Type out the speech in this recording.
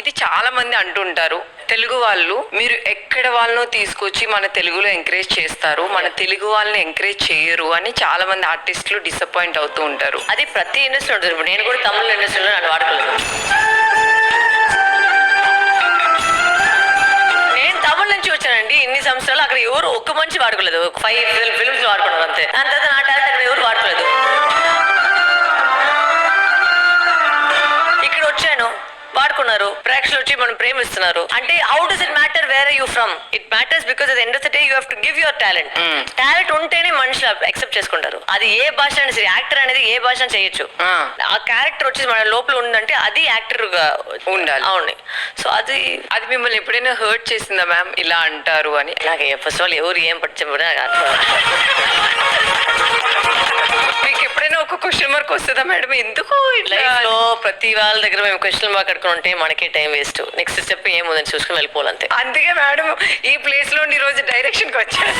ఇది చాలా మంది అంటుంటారు, తెలుగు వాళ్ళు మీరు ఎక్కడ వాళ్ళనో తీసుకొచ్చి మన తెలుగులో ఎంకరేజ్ చేస్తారు, మన తెలుగు వాళ్ళని ఎంకరేజ్ చేయరు అని చాలా మంది ఆర్టిస్టులు డిసప్పాయింట్ అవుతూ ఉంటారు. అది ప్రతి ఇండస్ట్రీ ఉంటుంది. ఇప్పుడు నేను కూడా తమిళ ఇండస్ట్రీలో నన్ను వాడుకోలేదు. నేను తమిళ నుంచి వచ్చానండి ఇన్ని సంవత్సరాలు. అక్కడ ఎవరు ఒక్క మంచి వాడుకోలేదు. 5 ఫిల్మ్స్ వాడుకున్నారు అంతే. దాని తర్వాత నా టాలెంట్ అక్కడ ఎవరు వాడుకోలేదు. ఇక్కడ వచ్చాను, వాడుకున్నారు, ప్రేక్షకులు వచ్చి మనం ప్రేమిస్తున్నారు. అంటే how does it matter where are you from? It matters because at the end of the day you have to give your talent. Talent ఉంటేనే మనుషులు యాక్సెప్ట్ చేసుకుంటారు. అది ఏ భాష అయినా సరే, యాక్టర్ అనేది ఏ భాష చేయొచ్చు. ఆ క్యారెక్టర్ వచ్చి మన లోపల ఉందంటే అది యాక్టర్ గా ఉండాలి. అవును. సో అది మిమ్మల్ని ఎప్పుడైనా హర్ట్ చేసిందా మ్యామ్ ఇలా అంటారు అని? నాకు ఫస్ట్ ఆఫ్ ఆల్ ఎవరు ఏం పట్టించబడి మీకు ఎప్పుడైనా ఒక క్వశ్చన్ మార్క్ వస్తుందా మేడం? ఎందుకు లైఫ్ లో ప్రతి వాళ్ళ దగ్గర మేము క్వశ్చన్ మార్క్ కట్టుకుని ఉంటే మనకే టైం వేస్ట్. నెక్స్ట్ స్టెప్ ఏముందని చూసుకుని వెళ్ళిపోవాలంతే. అందుకే మేడం ఈ ప్లేస్ లో ఈ రోజు డైరెక్షన్ కి వచ్చారు.